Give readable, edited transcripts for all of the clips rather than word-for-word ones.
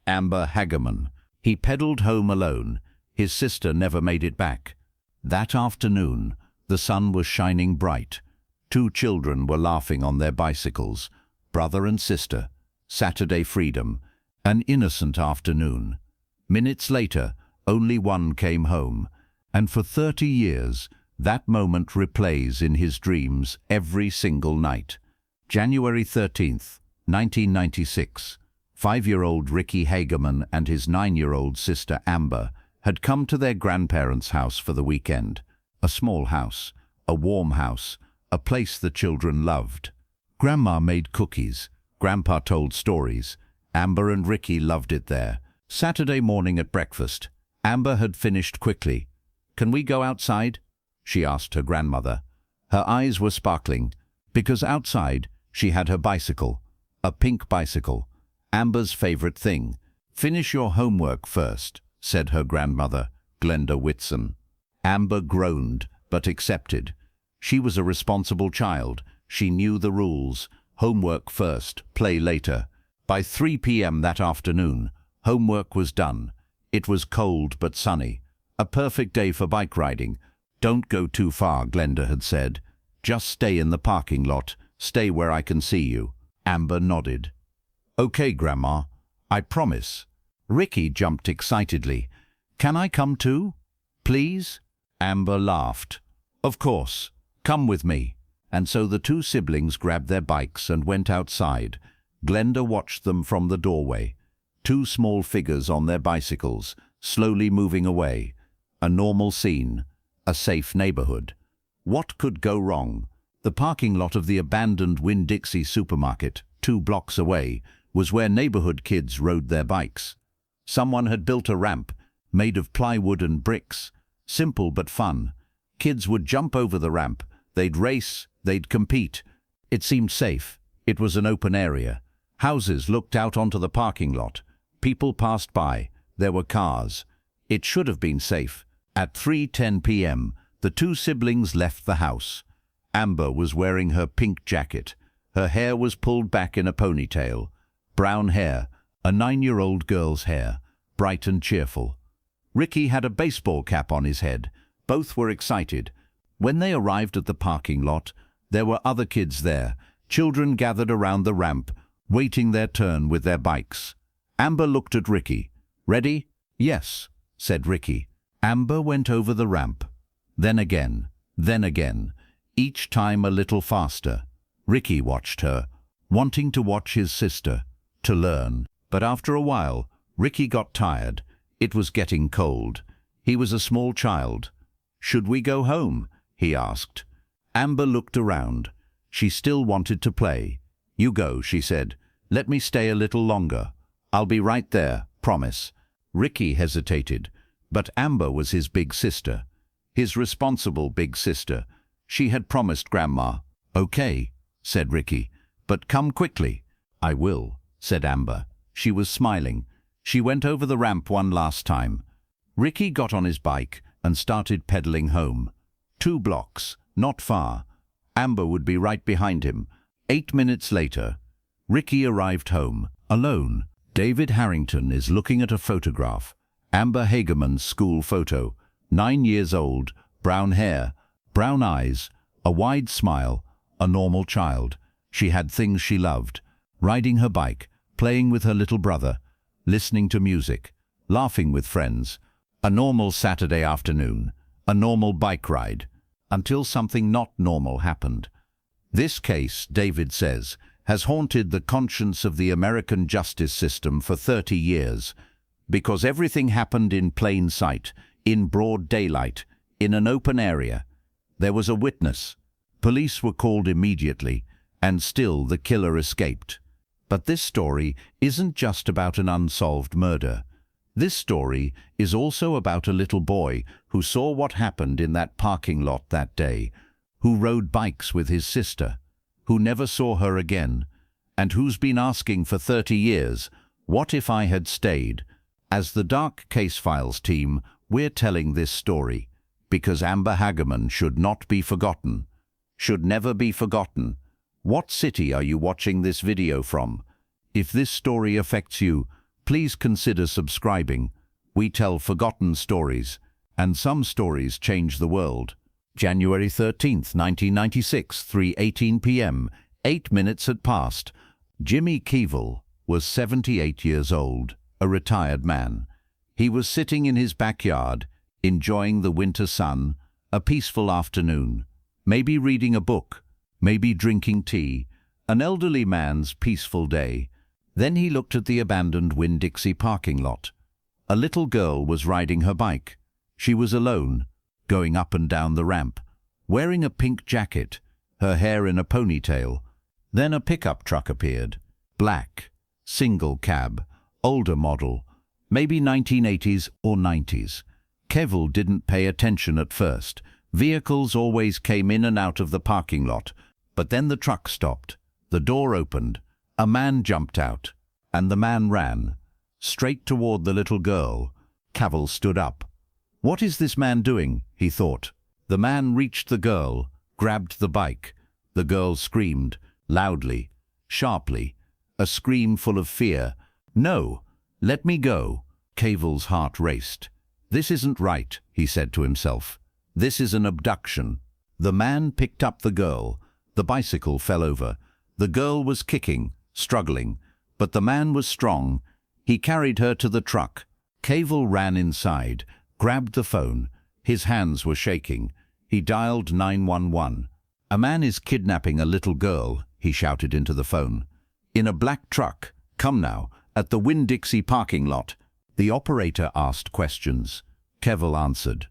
Amber Hagerman. He pedaled home alone. His sister never made it back. That afternoon, the sun was shining bright. 2 children were laughing on their bicycles, brother and sister. Saturday freedom, an innocent afternoon. Minutes later, only one came home, and for 30 years, that moment replays in his dreams every single night. January 13th, 1996. 5-year-old Ricky Hagerman and his 9-year-old sister Amber had come to their grandparents' house for the weekend. A small house, a warm house, a place the children loved. Grandma made cookies. Grandpa told stories. Amber and Ricky loved it there. Saturday morning at breakfast, Amber had finished quickly. "Can we go outside?" she asked her grandmother. Her eyes were sparkling, because outside she had her bicycle, a pink bicycle, Amber's favorite thing. "Finish your homework first," said her grandmother, Glenda Whitson. Amber groaned, but accepted. She was a responsible child. She knew the rules. Homework first, play later. By 3 p.m. that afternoon, homework was done. It was cold but sunny. A perfect day for bike riding. "Don't go too far," Glenda had said. "Just stay in the parking lot. Stay where I can see you." Amber nodded. "Okay, Grandma. I promise." Ricky jumped excitedly. "Can I come too? Please?" Amber laughed. "Of course. Come with me." And so the 2 siblings grabbed their bikes and went outside. Glenda watched them from the doorway. 2 small figures on their bicycles, slowly moving away. A normal scene. A safe neighborhood. What could go wrong? The parking lot of the abandoned Winn-Dixie supermarket, 2 blocks away, was where neighborhood kids rode their bikes. Someone had built a ramp, made of plywood and bricks. Simple but fun. Kids would jump over the ramp. They'd race. They'd compete. It seemed safe. It was an open area. Houses looked out onto the parking lot. People passed by. There were cars. It should have been safe. At 3:10 p.m., the 2 siblings left the house. Amber was wearing her pink jacket. Her hair was pulled back in a ponytail. Brown hair, a 9-year-old girl's hair, bright and cheerful. Ricky had a baseball cap on his head. Both were excited. When they arrived at the parking lot, there were other kids there. Children gathered around the ramp, waiting their turn with their bikes. Amber looked at Ricky. "Ready?" "Yes," said Ricky. Amber went over the ramp. Then again, each time a little faster. Ricky watched her, wanting to watch his sister, to learn. But after a while, Ricky got tired. It was getting cold. He was a small child. "Should we go home?" he asked. Amber looked around. She still wanted to play. "You go," she said. "Let me stay a little longer. I'll be right there, promise." Ricky hesitated, but Amber was his big sister. His responsible big sister. She had promised Grandma. "Okay," said Ricky, "but come quickly." "I will," said Amber. She was smiling. She went over the ramp one last time. Ricky got on his bike and started pedaling home. 2 blocks, not far. Amber would be right behind him. 8 minutes later, Ricky arrived home, alone. David Harrington is looking at a photograph. Amber Hagerman's school photo. 9 years old, brown hair, brown eyes, a wide smile, a normal child. She had things she loved. Riding her bike, playing with her little brother, listening to music, laughing with friends. A normal Saturday afternoon, a normal bike ride, until something not normal happened. This case, David says, has haunted the conscience of the American justice system for 30 years, because everything happened in plain sight, in broad daylight, in an open area. There was a witness. Police were called immediately, and still the killer escaped. But this story isn't just about an unsolved murder. This story is also about a little boy who saw what happened in that parking lot that day, who rode bikes with his sister, who never saw her again, and who's been asking for 30 years, what if I had stayed? As the Dark Case Files team, we're telling this story because Amber Hagerman should not be forgotten, should never be forgotten. What city are you watching this video from? If this story affects you, Please consider subscribing. We tell forgotten stories, and some stories change the world. January 13th, 1996, 3:18 p.m. 8 minutes had passed. Jimmy Keevil was 78 years old, a retired man. He was sitting in his backyard, enjoying the winter sun, a peaceful afternoon. Maybe reading a book, maybe drinking tea, an elderly man's peaceful day. Then he looked at the abandoned Winn-Dixie parking lot. A little girl was riding her bike. She was alone, going up and down the ramp, wearing a pink jacket, her hair in a ponytail. Then a pickup truck appeared. Black, single cab, older model, maybe 1980s or 90s. Keevil didn't pay attention at first. Vehicles always came in and out of the parking lot, but then the truck stopped. The door opened. A man jumped out, and the man ran straight toward the little girl. Keevil stood up. What is this man doing? He thought. The man reached the girl, grabbed the bike. The girl screamed, loudly, sharply, a scream full of fear. No, let me go. Keevil's heart raced. This isn't right, he said to himself. This is an abduction. The man picked up the girl. The bicycle fell over. The girl was kicking, struggling, but the man was strong. He carried her to the truck. Keevil ran inside, grabbed the phone. His hands were shaking. He dialed 911. A man is kidnapping a little girl, he shouted into the phone. In a black truck. Come now, at the Winn-Dixie parking lot. The operator asked questions. Keevil answered.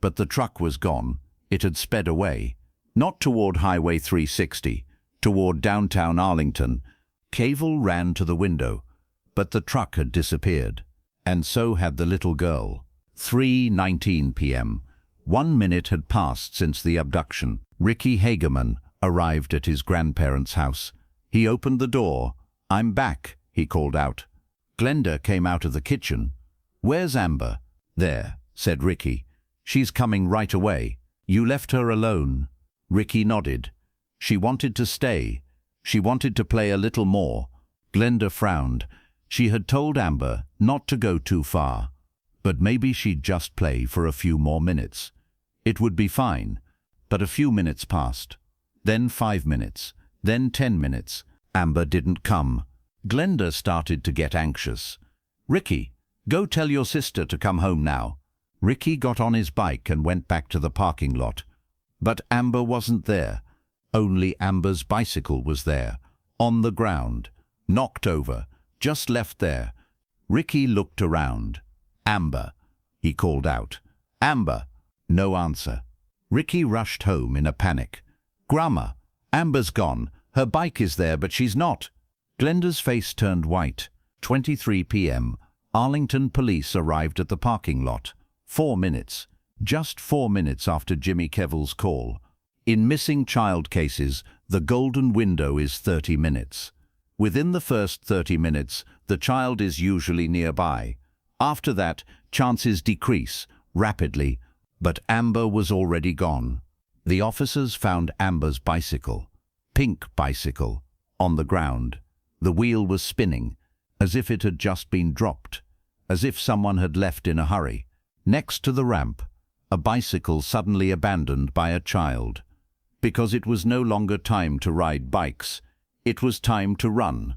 But the truck was gone. It had sped away. Not toward Highway 360, toward downtown Arlington. Keevil ran to the window, but the truck had disappeared. And so had the little girl. 3:19 p.m. 1 minute had passed since the abduction. Ricky Hagerman arrived at his grandparents' house. He opened the door. I'm back, he called out. Glenda came out of the kitchen. Where's Amber? There, said Ricky. She's coming right away. You left her alone. Ricky nodded. She wanted to stay. She wanted to play a little more. Glenda frowned. She had told Amber not to go too far. But maybe she'd just play for a few more minutes. It would be fine. But a few minutes passed. Then 5 minutes. Then 10 minutes. Amber didn't come. Glenda started to get anxious. Ricky, go tell your sister to come home now. Ricky got on his bike and went back to the parking lot. But Amber wasn't there. Only Amber's bicycle was there, on the ground, knocked over, just left there. Ricky looked around. Amber, he called out. Amber. No answer. Ricky rushed home in a panic. Grandma, Amber's gone. Her bike is there, but she's not. Glenda's face turned white. 23 p.m. Arlington police arrived at the parking lot. 4 minutes. Just 4 minutes after Jimmy Keevil's call. In missing child cases, the golden window is 30 minutes. Within the first 30 minutes, the child is usually nearby. After that, chances decrease rapidly, but Amber was already gone. The officers found Amber's bicycle, pink bicycle, on the ground. The wheel was spinning, as if it had just been dropped, as if someone had left in a hurry. Next to the ramp, a bicycle suddenly abandoned by a child. Because it was no longer time to ride bikes. It was time to run,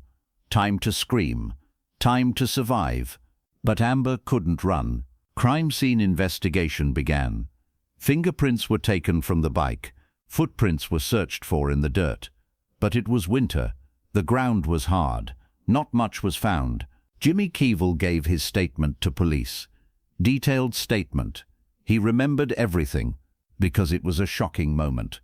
time to scream, time to survive. But Amber couldn't run. Crime scene investigation began. Fingerprints were taken from the bike. Footprints were searched for in the dirt. But it was winter. The ground was hard. Not much was found. Jimmy Keevil gave his statement to police. Detailed statement. He remembered everything, because it was a shocking moment.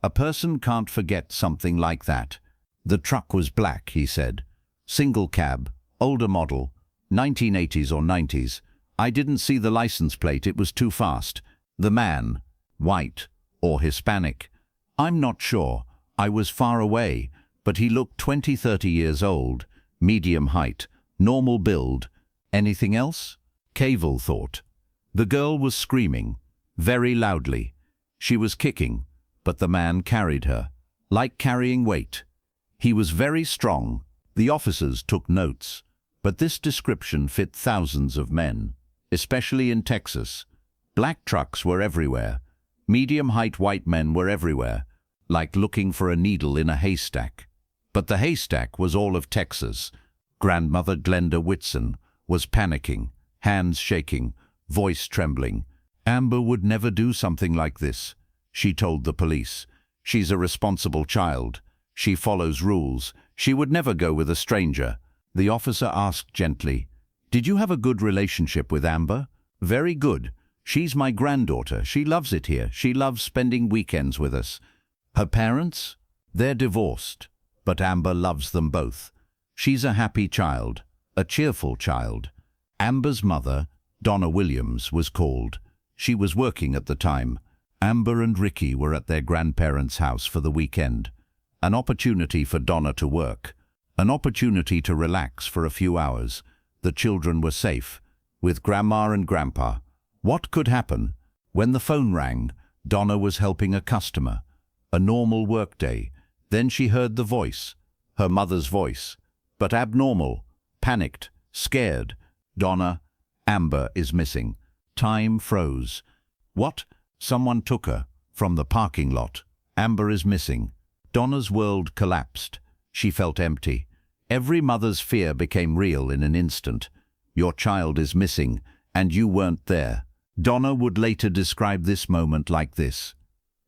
A person can't forget something like that. The truck was black, he said. Single cab, older model, 1980s or 90s. I didn't see the license plate, it was too fast. The man, white or Hispanic. I'm not sure. I was far away, but he looked 20-30 years old, medium height, normal build. Anything else? Keevil thought. The girl was screaming, very loudly. She was kicking, but the man carried her, like carrying weight. He was very strong. The officers took notes. But this description fit thousands of men, especially in Texas. Black trucks were everywhere. Medium-height white men were everywhere, like looking for a needle in a haystack. But the haystack was all of Texas. Grandmother Glenda Whitson was panicking, hands shaking, voice trembling. Amber would never do something like this, she told the police. She's a responsible child. She follows rules. She would never go with a stranger. The officer asked gently, "Did you have a good relationship with Amber?" "Very good. She's my granddaughter. She loves it here. She loves spending weekends with us." "Her parents?" "They're divorced, but Amber loves them both. She's a happy child, a cheerful child." Amber's mother, Donna Williams, was called. She was working at the time. Amber and Ricky were at their grandparents' house for the weekend. An opportunity for Donna to work. An opportunity to relax for a few hours. The children were safe, with Grandma and Grandpa. What could happen? When the phone rang, Donna was helping a customer. A normal workday. Then she heard the voice, her mother's voice, but abnormal, panicked, scared. "Donna, Amber is missing." Time froze. "What?" "Someone took her from the parking lot. Amber is missing." Donna's world collapsed. She felt empty. Every mother's fear became real in an instant. Your child is missing, and you weren't there. Donna would later describe this moment like this.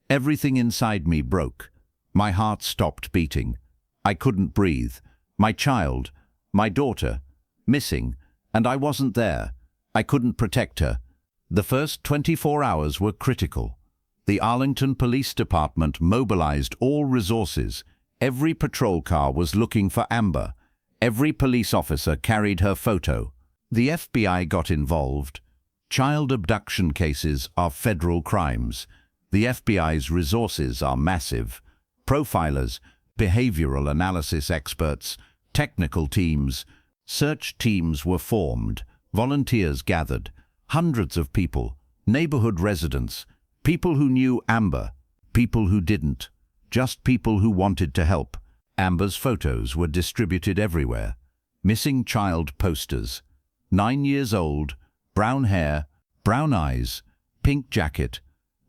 "Everything inside me broke. My heart stopped beating. I couldn't breathe. My child, my daughter, missing, and I wasn't there. I couldn't protect her." The first 24 hours were critical. The Arlington Police Department mobilized all resources. Every patrol car was looking for Amber. Every police officer carried her photo. The FBI got involved. Child abduction cases are federal crimes. The FBI's resources are massive. Profilers, behavioral analysis experts, technical teams, search teams were formed. Volunteers gathered. Hundreds of people, neighborhood residents, people who knew Amber, people who didn't, just people who wanted to help. Amber's photos were distributed everywhere. Missing child posters. 9 years old, brown hair, brown eyes, pink jacket,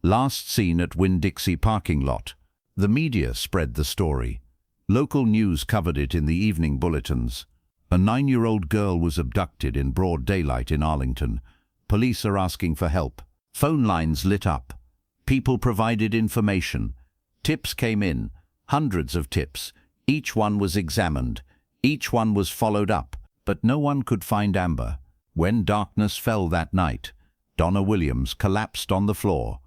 last seen at Winn-Dixie parking lot. The media spread the story. Local news covered it in the evening bulletins. A 9-year-old girl was abducted in broad daylight in Arlington. Police are asking for help. Phone lines lit up. People provided information. Tips came in. Hundreds of tips. Each one was examined. Each one was followed up. But no one could find Amber. When darkness fell that night, Donna Williams collapsed on the floor.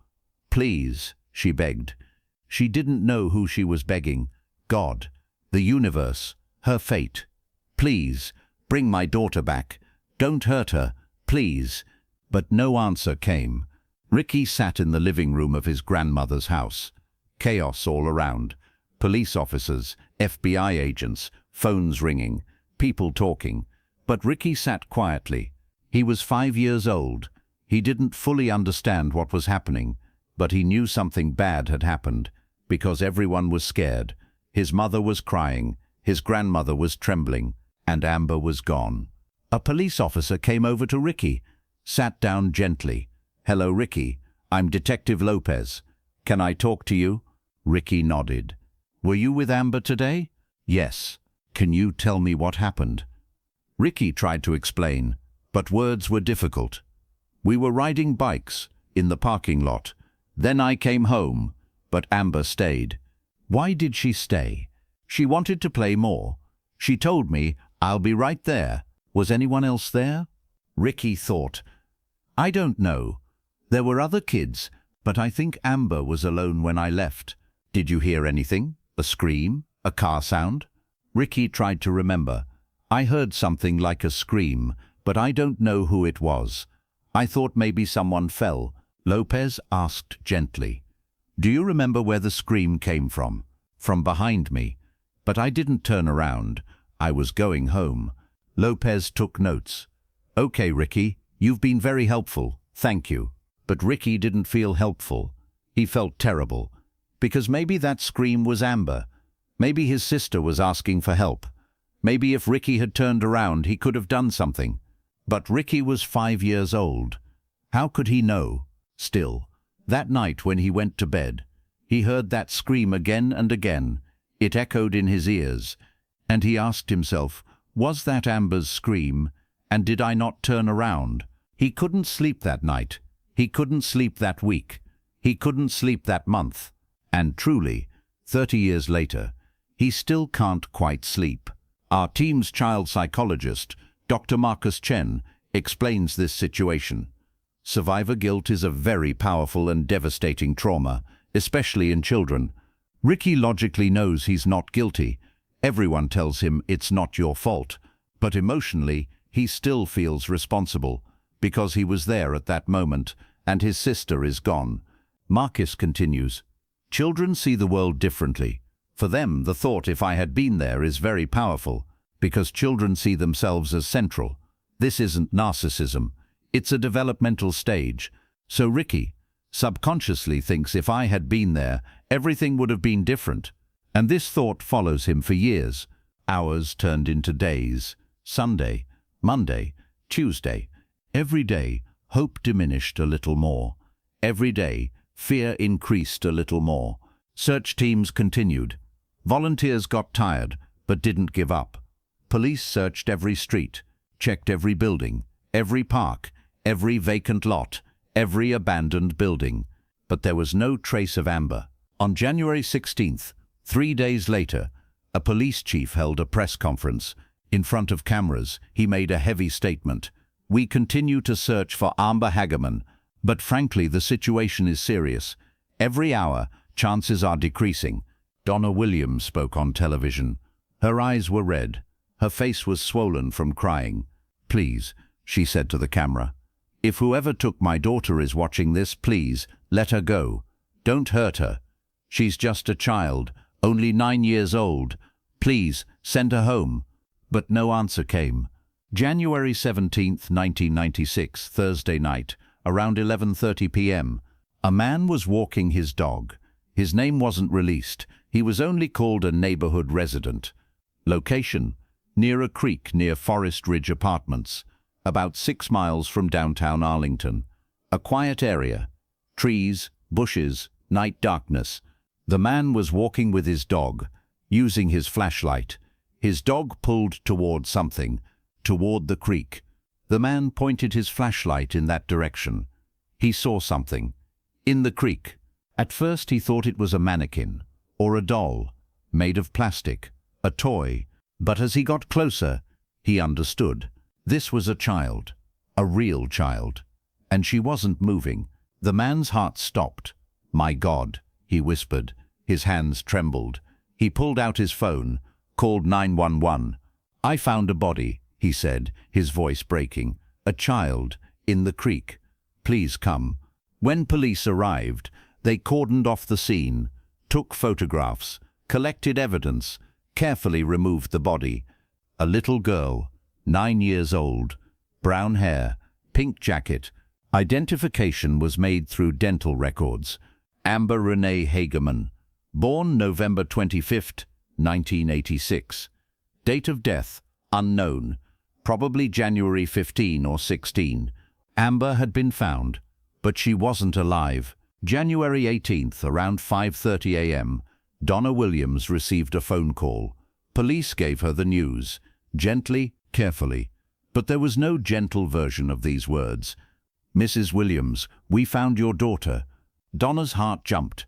"Please," she begged. She didn't know who she was begging. God, the universe, her fate. "Please, bring my daughter back. Don't hurt her. Please." But no answer came. Ricky sat in the living room of his grandmother's house. Chaos all around. Police officers, FBI agents, phones ringing, people talking. But Ricky sat quietly. He was 5 years old. He didn't fully understand what was happening, but he knew something bad had happened, because everyone was scared. His mother was crying, his grandmother was trembling, and Amber was gone. A police officer came over to Ricky, sat down gently. "Hello, Ricky. I'm Detective Lopez. Can I talk to you?" Ricky nodded. "Were you with Amber today?" "Yes." "Can you tell me what happened?" Ricky tried to explain, but words were difficult. "We were riding bikes in the parking lot. Then I came home, but Amber stayed." "Why did she stay?" "She wanted to play more. She told me, 'I'll be right there.' Was anyone else there?" Ricky thought. "I don't know. There were other kids, but I think Amber was alone when I left." "Did you hear anything? A scream? A car sound?" Ricky tried to remember. "I heard something like a scream, but I don't know who it was. I thought maybe someone fell." Lopez asked gently. "Do you remember where the scream came from?" "From behind me. But I didn't turn around. I was going home." Lopez took notes. "Okay, Ricky, you've been very helpful. Thank you." But Ricky didn't feel helpful. He felt terrible. Because maybe that scream was Amber. Maybe his sister was asking for help. Maybe if Ricky had turned around, he could have done something. But Ricky was 5 years old. How could he know? Still, that night when he went to bed, he heard that scream again and again. It echoed in his ears, and he asked himself, was that Amber's scream, and did I not turn around? He couldn't sleep that night. He couldn't sleep that week. He couldn't sleep that month. And truly, 30 years later, he still can't quite sleep. Our team's child psychologist, Dr. Marcus Chen, explains this situation. Survivor guilt is a very powerful and devastating trauma, especially in children. Ricky logically knows he's not guilty. Everyone tells him it's not your fault. But emotionally, he still feels responsible because he was there at that moment and his sister is gone. Marcus continues, children see the world differently. For them, the thought if I had been there is very powerful because children see themselves as central. This isn't narcissism. It's a developmental stage. So Ricky subconsciously thinks if I had been there, everything would have been different. And this thought follows him for years. Hours turned into days. Sunday, Monday, Tuesday. Every day, hope diminished a little more. Every day, fear increased a little more. Search teams continued. Volunteers got tired, but didn't give up. Police searched every street, checked every building, every park, every vacant lot, every abandoned building. But there was no trace of Amber. On January 16th, 3 days later, a police chief held a press conference. In front of cameras, he made a heavy statement. We continue to search for Amber Hagerman, but frankly, the situation is serious. Every hour, chances are decreasing. Donna Williams spoke on television. Her eyes were red. Her face was swollen from crying. Please, she said to the camera. If whoever took my daughter is watching this, please, let her go. Don't hurt her. She's just a child, only 9 years old. Please, send her home. But no answer came. January 17th, 1996, Thursday night, around 11:30 p.m., a man was walking his dog. His name wasn't released. He was only called a neighborhood resident. Location: near a creek near Forest Ridge Apartments, about 6 miles from downtown Arlington. A quiet area. Trees, bushes, night darkness. The man was walking with his dog, using his flashlight. His dog pulled toward something, toward the creek. The man pointed his flashlight in that direction. He saw something. In the creek. At first he thought it was a mannequin, or a doll, made of plastic, a toy. But as he got closer, he understood. This was a child, a real child. And she wasn't moving. The man's heart stopped. My God, he whispered. His hands trembled. He pulled out his phone, called 911. I found a body, he said, his voice breaking. A child, in the creek. Please come. When police arrived, they cordoned off the scene, took photographs, collected evidence, carefully removed the body. A little girl, 9 years old, brown hair, pink jacket. Identification was made through dental records. Amber Renee Hagerman, born November 25th, 1986. Date of death, unknown, probably January 15 or 16. Amber had been found, but she wasn't alive. January 18th, around 5:30 a.m., Donna Williams received a phone call. Police gave her the news, gently, carefully. But there was no gentle version of these words. Mrs. Williams, we found your daughter. Donna's heart jumped.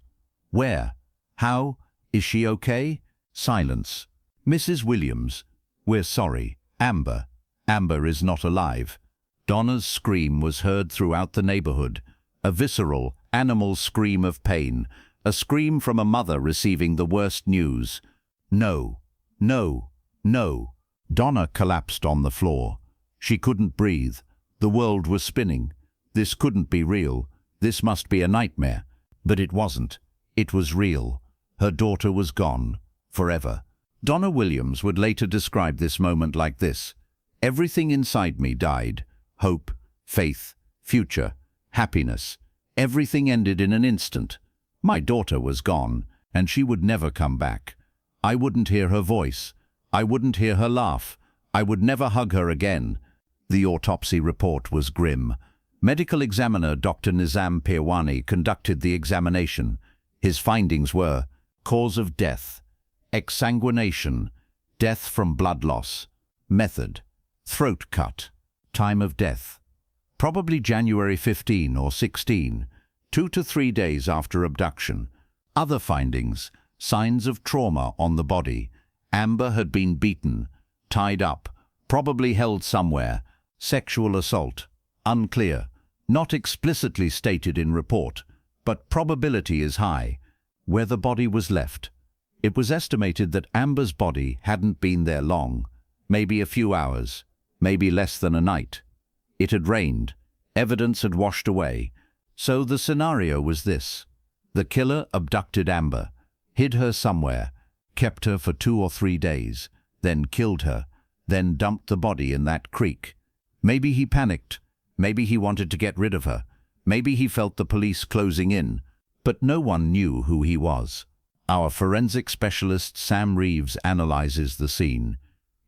Where? How? Is she okay? Silence. Mrs. Williams, we're sorry. Amber. Amber is not alive. Donna's scream was heard throughout the neighborhood. A visceral, animal scream of pain. A scream from a mother receiving the worst news. No. No. No. Donna collapsed on the floor. She couldn't breathe. The world was spinning. This couldn't be real. This must be a nightmare. But it wasn't. It was real. Her daughter was gone. Forever. Donna Williams would later describe this moment like this. Everything inside me died. Hope, faith, future, happiness. Everything ended in an instant. My daughter was gone, and she would never come back. I wouldn't hear her voice. I wouldn't hear her laugh. I would never hug her again. The autopsy report was grim. Medical examiner Dr. Nizam Pirwani conducted the examination. His findings were cause of death, exsanguination, death from blood loss, method, throat cut, time of death, probably January 15 or 16, 2 to 3 days after abduction. Other findings, signs of trauma on the body. Amber had been beaten, tied up, probably held somewhere. Sexual assault, unclear, not explicitly stated in report, but probability is high. Where the body was left. It was estimated that Amber's body hadn't been there long, maybe a few hours, maybe less than a night. It had rained, evidence had washed away. So the scenario was this. The killer abducted Amber, hid her somewhere, kept her for 2 or 3 days, then killed her, then dumped the body in that creek. Maybe he panicked, maybe he wanted to get rid of her, maybe he felt the police closing in, but no one knew who he was. Our forensic specialist Sam Reeves analyzes the scene.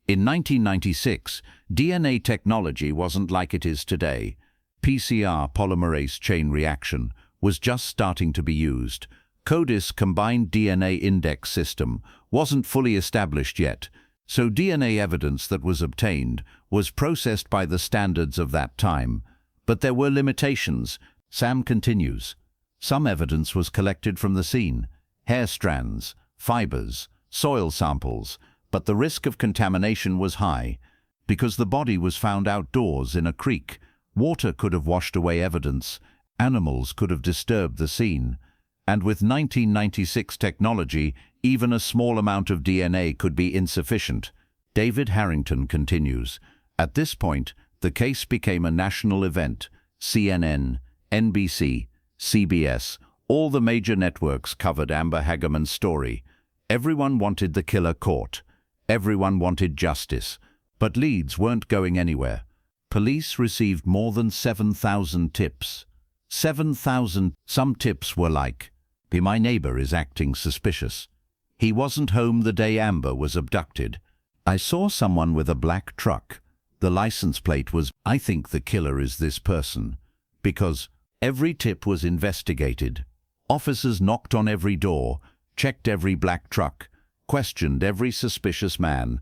In 1996, DNA technology wasn't like it is today. PCR, polymerase chain reaction, was just starting to be used. CODIS, combined DNA index system, wasn't fully established yet, so DNA evidence that was obtained was processed by the standards of that time. But there were limitations. Sam continues. Some evidence was collected from the scene, hair strands, fibers, soil samples, but the risk of contamination was high. Because the body was found outdoors in a creek, water could have washed away evidence, animals could have disturbed the scene, and with 1996 technology, even a small amount of DNA could be insufficient. David Harrington continues. At this point, the case became a national event. CNN, NBC, CBS, all the major networks covered Amber Hagerman's story. Everyone wanted the killer caught. Everyone wanted justice. But leads weren't going anywhere. Police received more than 7,000 tips. 7,000. Some tips were like, "My neighbor is acting suspicious. He wasn't home the day Amber was abducted. I saw someone with a black truck. The license plate was, I think the killer is this person." Because every tip was investigated. Officers knocked on every door, checked every black truck, questioned every suspicious man,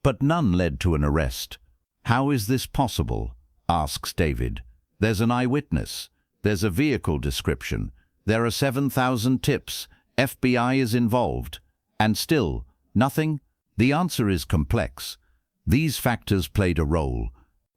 but none led to an arrest. How is this possible? Asks David. There's an eyewitness. There's a vehicle description. There are 7,000 tips. FBI is involved. And still, nothing? The answer is complex. These factors played a role.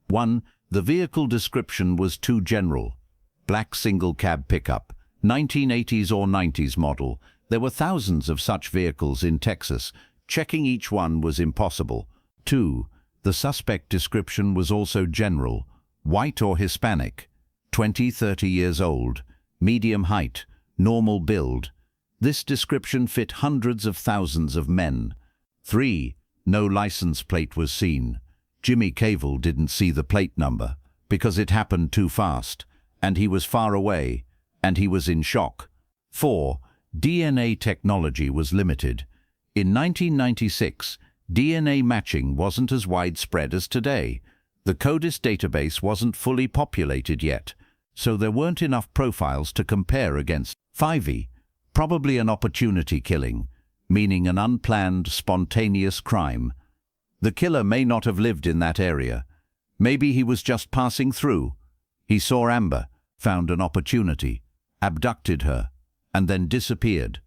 1. The vehicle description was too general. Black single-cab pickup, 1980s or 90s model. There were thousands of such vehicles in Texas. Checking each one was impossible. 2. The suspect description was also general. White or Hispanic. 20-30 years old. Medium height. Normal build. This description fit hundreds of thousands of men. 3. No license plate was seen. Jimmy Cavell didn't see the plate number because it happened too fast, and he was far away, and he was in shock. 4. DNA technology was limited. In 1996, DNA matching wasn't as widespread as today. The CODIS database wasn't fully populated yet, so there weren't enough profiles to compare against. 5. Probably an opportunity killing, meaning an unplanned, spontaneous crime. The killer may not have lived in that area. Maybe he was just passing through. He saw Amber, found an opportunity, abducted her, and then disappeared.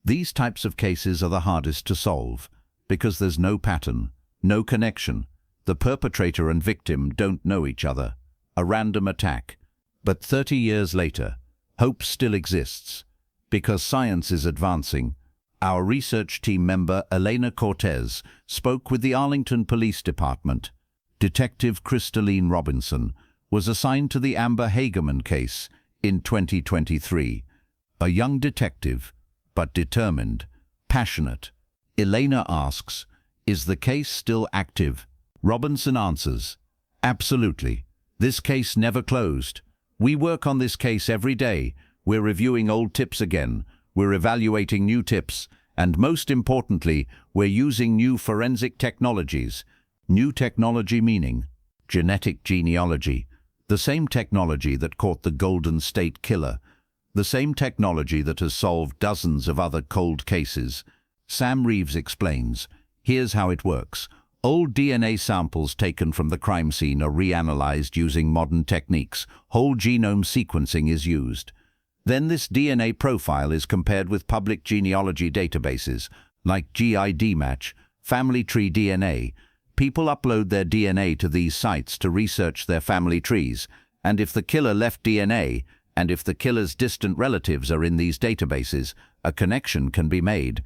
These types of cases are the hardest to solve because there's no pattern, no connection. The perpetrator and victim don't know each other. A random attack. But 30 years later, hope still exists because science is advancing. Our research team member Elena Cortez spoke with the Arlington Police Department. Detective Crystalline Robinson was assigned to the Amber Hagerman case in 2023. A young detective, but determined, passionate. Elena asks, "Is the case still active?" Robinson answers, "Absolutely. This case never closed. We work on this case every day. We're reviewing old tips again. We're evaluating new tips, And most importantly, we're using new forensic technologies. New technology meaning genetic genealogy, the same technology that caught the Golden State Killer, the same technology that has solved dozens of other cold cases. Sam Reeves explains. Here's how it works. Old DNA samples taken from the crime scene are reanalyzed using modern techniques. Whole genome sequencing is used. Then this DNA profile is compared with public genealogy databases like GID Match, Family Tree DNA. People upload their DNA to these sites to research their family trees, and if the killer left DNA, and if the killer's distant relatives are in these databases, a connection can be made.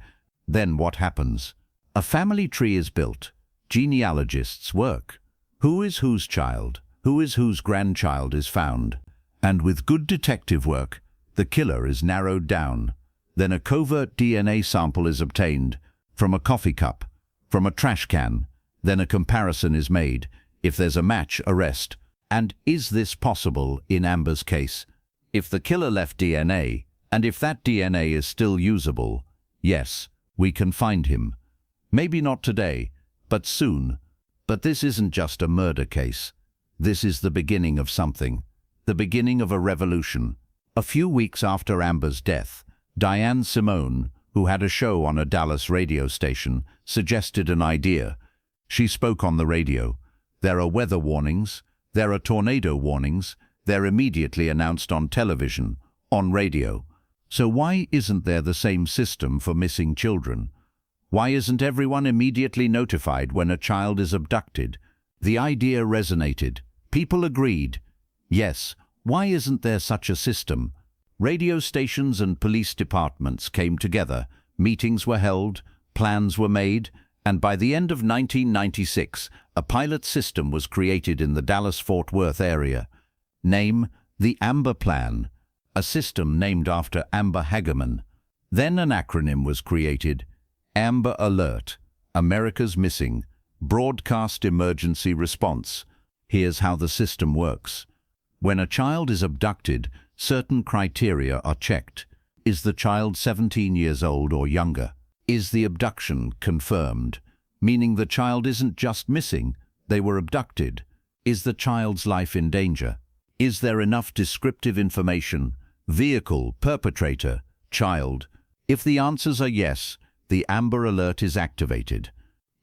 Then what happens? A family tree is built. Genealogists work. Who is whose child? Who is whose grandchild is found? And with good detective work, the killer is narrowed down. Then a covert DNA sample is obtained from a coffee cup, from a trash can. Then a comparison is made. If there's a match, arrest. And is this possible in Amber's case? If the killer left DNA, and if that DNA is still usable, yes, we can find him. Maybe not today, but soon. But this isn't just a murder case. This is the beginning of something. The beginning of a revolution. A few weeks after Amber's death, Diane Simone, who had a show on a Dallas radio station, suggested an idea. She spoke on the radio. There are weather warnings. There are tornado warnings. They're immediately announced on television, on radio. So why isn't there the same system for missing children? Why isn't everyone immediately notified when a child is abducted? The idea resonated. People agreed. Yes, why isn't there such a system? Radio stations and police departments came together. Meetings were held, plans were made, and by the end of 1996, a pilot system was created in the Dallas-Fort Worth area. Name, the Amber Plan, a system named after Amber Hagerman. Then an acronym was created, Amber Alert, America's Missing, Broadcast Emergency Response. Here's how the system works. When a child is abducted, certain criteria are checked. Is the child 17 years old or younger? Is the abduction confirmed? Meaning the child isn't just missing, they were abducted. Is the child's life in danger? Is there enough descriptive information? Vehicle, perpetrator, child. If the answers are yes, the Amber Alert is activated.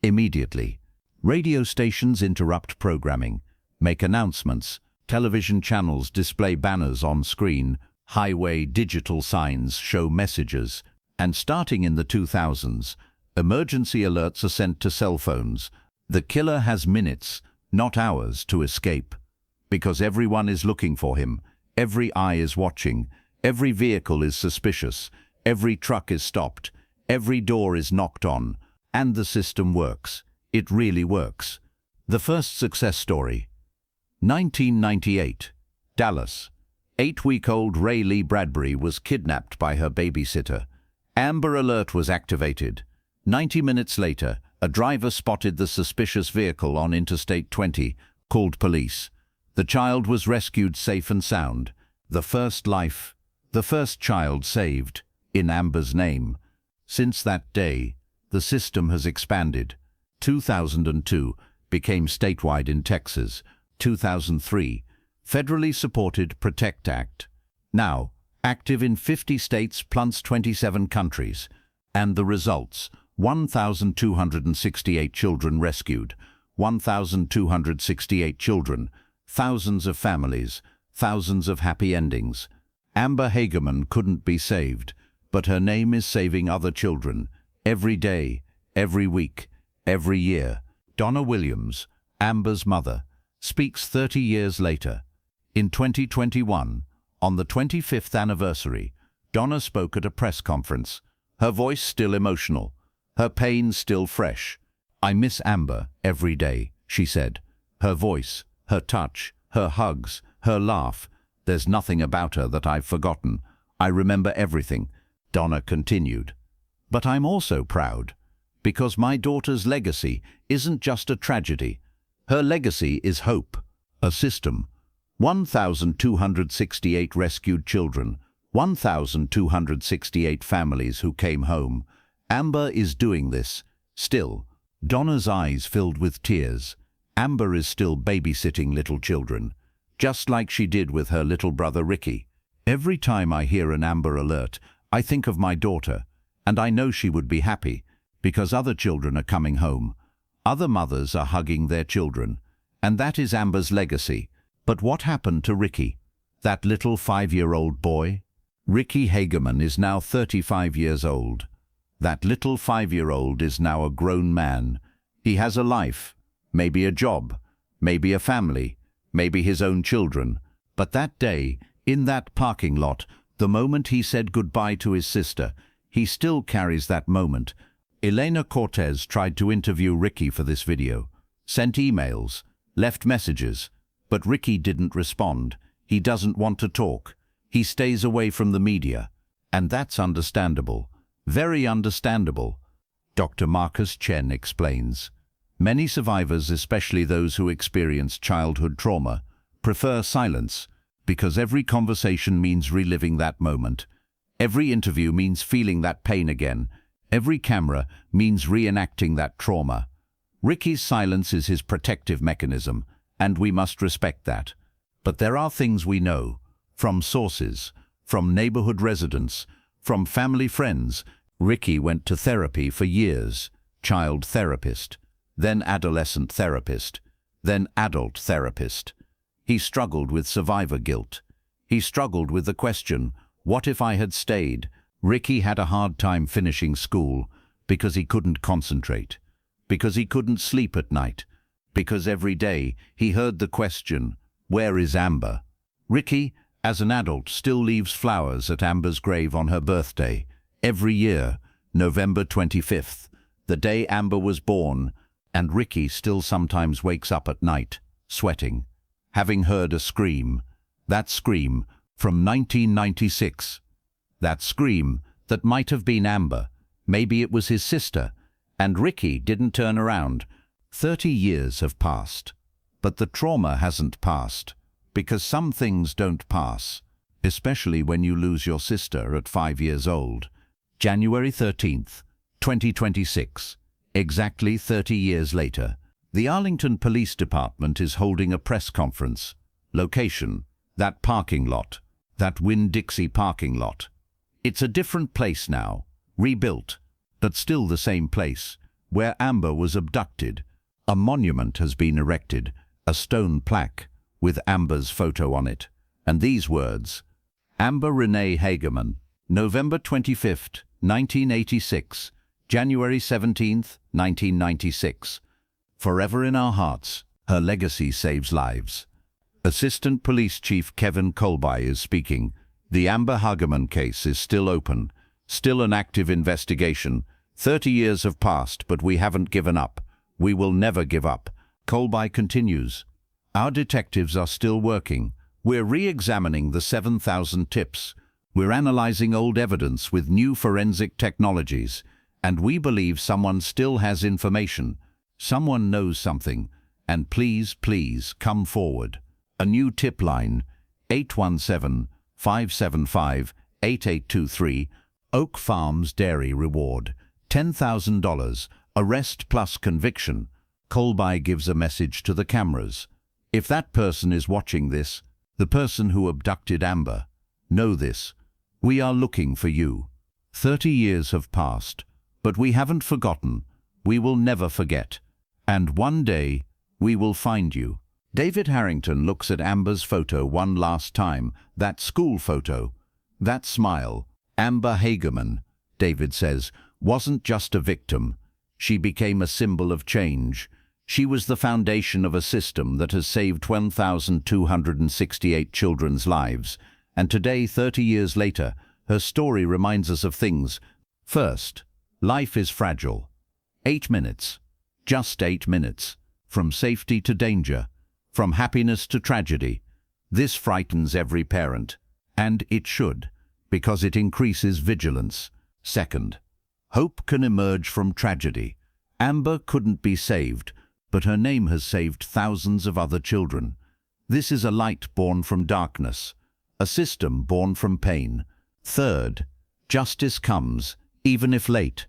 Immediately. Radio stations interrupt programming, make announcements, television channels display banners on screen, highway digital signs show messages, and starting in the 2000s, emergency alerts are sent to cell phones. The killer has minutes, not hours, to escape. Because everyone is looking for him, every eye is watching, every vehicle is suspicious, every truck is stopped, every door is knocked on, and the system works. It really works. The first success story. 1998, Dallas. 8-week-old Ray Lee Bradbury was kidnapped by her babysitter. Amber Alert was activated. 90 minutes later, a driver spotted the suspicious vehicle on Interstate 20, called police. The child was rescued safe and sound. The first life, the first child saved, in Amber's name. Since that day, the system has expanded. 2002 became statewide in Texas. 2003, federally supported PROTECT Act. Now, active in 50 states plus 27 countries. And the results, 1,268 children rescued. 1,268 children, thousands of families, thousands of happy endings. Amber Hagerman couldn't be saved, but her name is saving other children, every day, every week, every year. Donna Williams, Amber's mother, speaks 30 years later. In 2021, on the 25th anniversary, Donna spoke at a press conference, her voice still emotional, her pain still fresh. "I miss Amber every day," she said. Her voice, her touch, her hugs, her laugh. "There's nothing about her that I've forgotten. I remember everything," Donna continued. "But I'm also proud, because my daughter's legacy isn't just a tragedy. Her legacy is hope, a system. 1,268 rescued children, 1,268 families who came home, Amber is doing this. Still, Donna's eyes filled with tears. Amber is still babysitting little children, just like she did with her little brother Ricky. Every time I hear an Amber alert, I think of my daughter, and I know she would be happy, because other children are coming home. Other mothers are hugging their children, and that is Amber's legacy. But what happened to Ricky? That little 5-year-old boy? Ricky Hagerman is now 35 years old. That little 5-year-old is now a grown man. He has a life, maybe a job, maybe a family, maybe his own children. But that day, in that parking lot, the moment he said goodbye to his sister, he still carries that moment. Elena Cortez tried to interview Ricky for this video, sent emails, left messages, but Ricky didn't respond. He doesn't want to talk. He stays away from the media, and that's understandable. Very understandable. Dr. Marcus Chen explains. Many survivors, especially those who experience childhood trauma, prefer silence because every conversation means reliving that moment. Every interview means feeling that pain again. Every camera means reenacting that trauma. Ricky's silence is his protective mechanism, and we must respect that. But there are things we know, from sources, from neighborhood residents, from family friends. Ricky went to therapy for years, child therapist, then adolescent therapist, then adult therapist. He struggled with survivor guilt. He struggled with the question, what if I had stayed? Ricky had a hard time finishing school because he couldn't concentrate, because he couldn't sleep at night, because every day he heard the question, where is Amber? Ricky, as an adult, still leaves flowers at Amber's grave on her birthday, every year, November 25th, the day Amber was born, and Ricky still sometimes wakes up at night, sweating, having heard a scream. That scream from 1996. That scream that might have been Amber. Maybe it was his sister, and Ricky didn't turn around. 30 years have passed, but the trauma hasn't passed, because some things don't pass, especially when you lose your sister at 5 years old. January 13th, 2026, exactly 30 years later, the Arlington Police Department is holding a press conference. Location, that parking lot, that Winn-Dixie parking lot. It's a different place now, rebuilt, but still the same place, where Amber was abducted. A monument has been erected, a stone plaque, with Amber's photo on it, and these words, Amber Renee Hagerman, November 25th, 1986, January 17th, 1996. Forever in our hearts, her legacy saves lives. Assistant Police Chief Kevin Colby is speaking. The Amber Hagerman case is still open, still an active investigation. 30 years have passed, but we haven't given up. We will never give up. Colby continues. Our detectives are still working. We're re-examining the 7,000 tips. We're analyzing old evidence with new forensic technologies, and we believe someone still has information. Someone knows something, and please, please come forward. A new tip line, 817-575-8823, Oak Farms Dairy Reward, $10,000, arrest plus conviction. Colby gives a message to the cameras. If that person is watching this, the person who abducted Amber, know this. We are looking for you. 30 years have passed, but we haven't forgotten. We will never forget. And one day, we will find you. David Harrington looks at Amber's photo one last time, that school photo. That smile. Amber Hagerman, David says, wasn't just a victim. She became a symbol of change. She was the foundation of a system that has saved 1,268 children's lives. And today, 30 years later, her story reminds us of things. First, life is fragile. 8 minutes. Just 8 minutes. From safety to danger. From happiness to tragedy. This frightens every parent. And it should, because it increases vigilance. Second, hope can emerge from tragedy. Amber couldn't be saved, but her name has saved thousands of other children. This is a light born from darkness. A system born from pain. Third, justice comes, even if late.